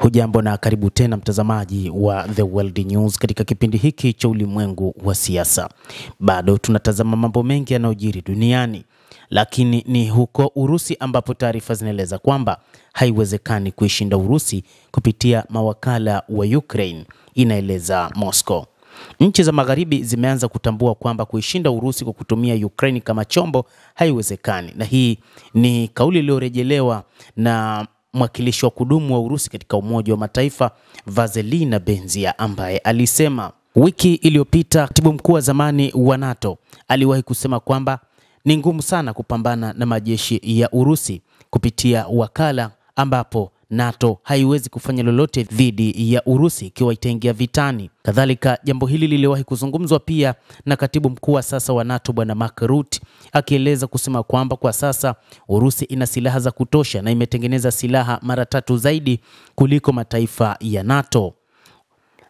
Hujambo na karibu tena mtazamaji wa The World News katika kipindi hiki cha ulimwengu wa siasa. Bado tunatazama mambo mengi yanayojiri duniani, lakini ni huko Urusi ambapo taarifa zinaeleza kwamba haiwezekani kuishinda Urusi kupitia mawakala wa Ukraine, inaeleza Moscow. Nchi za magharibi zimeanza kutambua kwamba kuishinda Urusi kwa kutumia Ukraine kama chombo haiwezekani, na hii ni kauli iliyorejelewa na mwakilishi wa kudumu wa Urusi katika Umoja wa Mataifa Vasily Nebenzia, ambaye alisema wiki iliyopita katibu mkuu wa zamani wa NATO aliwahi kusema kwamba ni ngumu sana kupambana na majeshi ya Urusi kupitia wakala, ambapo NATO haiwezi kufanya lolote dhidi ya Urusi ikiwa itaingia vitani. Kadhalika, jambo hili liliwahi kuzungumzwa pia na katibu mkuu wa sasa wa NATO Bwana Mark Rutte, akieleza kusema kwamba kwa sasa Urusi ina silaha za kutosha na imetengeneza silaha mara 3 zaidi kuliko mataifa ya NATO.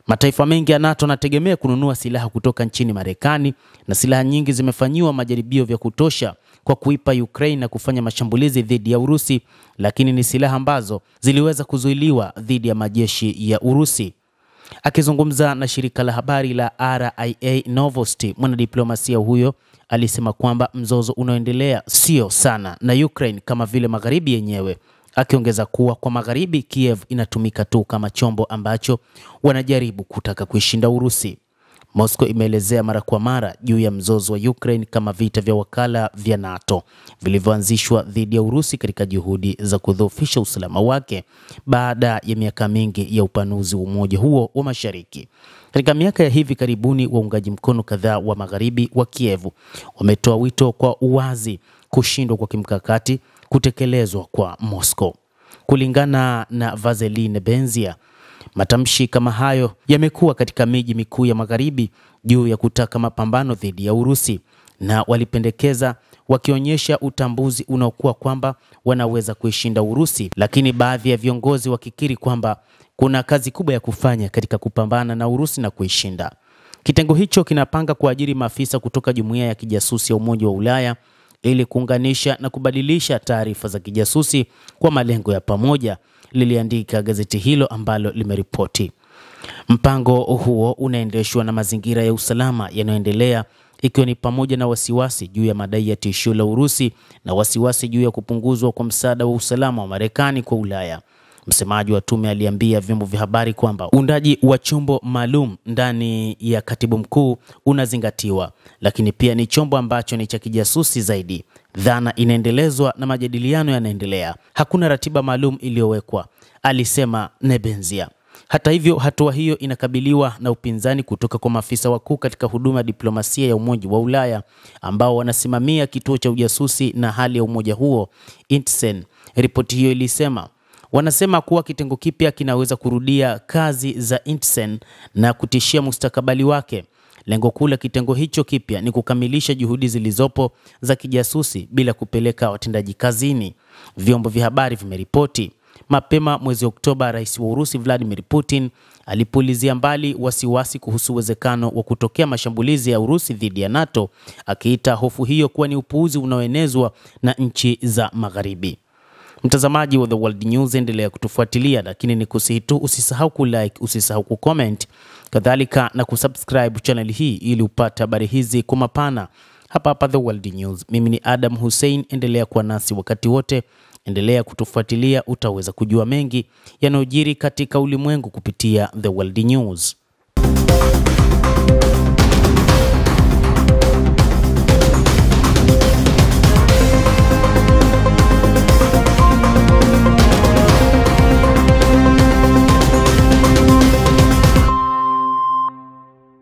Mataifa mengi ya NATO yanategemea kununua silaha kutoka nchini Marekani, na silaha nyingi zimefanyiwa majaribio vya kutosha kwa kuipa Ukraine na kufanya mashambulizi dhidi ya Urusi, lakini ni silaha ambazo ziliweza kuzuiliwa dhidi ya majeshi ya Urusi. Akizungumza na shirika la habari la RIA Novosti, mwanadiplomasia huyo alisema kwamba mzozo unaoendelea sio sana na Ukraine kama vile magharibi yenyewe, akiongeza kuwa kwa magharibi Kiev inatumika tu kama chombo ambacho wanajaribu kutaka kuishinda Urusi. Moscow imeelezea mara kwa mara juu ya mzozo wa Ukraine kama vita vya wakala vya NATO vilivyoanzishwa dhidi ya Urusi katika juhudi za kudhoofisha usalama wake baada ya miaka mingi ya upanuzi wa umoja huo wa Mashariki. Katika miaka ya hivi karibuni, waungaji mkono kadhaa wa magharibi wa Kiev wametoa wito kwa uwazi kushindwa kwa kimkakati kutekelezwa kwa Moscow. Kulingana na Vasily Nebenzia, matamshi kama hayo yamekuwa katika miji mikuu ya magharibi juu ya kutaka mapambano dhidi ya Urusi, na walipendekeza wakionyesha utambuzi unaokuwa kwamba wanaweza kuishinda Urusi, lakini baadhi ya viongozi wakikiri kwamba kuna kazi kubwa ya kufanya katika kupambana na Urusi na kuishinda. Kitengo hicho kinapanga kuajiri maafisa kutoka jumuiya ya kijasusi ya Umoja wa Ulaya ili kuunganisha na kubadilisha taarifa za kijasusi kwa malengo ya pamoja, liliandika gazeti hilo ambalo limeripoti. Mpango huo unaendeshwa na mazingira ya usalama yanayoendelea, ikiwa ni pamoja na wasiwasi juu ya madai ya tishio la Urusi na wasiwasi juu ya kupunguzwa kwa msaada wa usalama wa Marekani kwa Ulaya. Msemaji wa tume aliambia vyombo vya habari kwamba uundaji wa chombo maalum ndani ya katibu mkuu unazingatiwa, lakini pia ni chombo ambacho ni cha kijasusi zaidi. Dhana inaendelezwa na majadiliano yanaendelea. Hakuna ratiba maalum iliyowekwa, alisema Nebenzia. Hata hivyo, hatua hiyo inakabiliwa na upinzani kutoka kwa maafisa wakuu katika huduma ya diplomasia ya Umoja wa Ulaya ambao wanasimamia kituo cha ujasusi na hali ya umoja huo, INTCEN. Ripoti hiyo ilisema wanasema kuwa kitengo kipya kinaweza kurudia kazi za INTCEN na kutishia mustakabali wake. Lengo kuu la kitengo hicho kipya ni kukamilisha juhudi zilizopo za kijasusi bila kupeleka watendaji kazini, vyombo vya habari vimeripoti. Mapema mwezi Oktoba, Rais wa Urusi Vladimir Putin alipulizia mbali wasiwasi kuhusu uwezekano wa kutokea mashambulizi ya Urusi dhidi ya NATO, akiita hofu hiyo kuwa ni upuuzi unaoenezwa na nchi za magharibi. Mtazamaji wa The World News, endelea kutufuatilia, lakini ni kusihi tu usisahau kulike, usisahau kucomment, kadhalika na kusubscribe channel hii ili upate habari hizi kwa mapana hapa The World News. Mimi ni Adam Hussein, endelea kuwa nasi wakati wote, endelea kutufuatilia, utaweza kujua mengi yanayojiri katika ulimwengu kupitia The World News.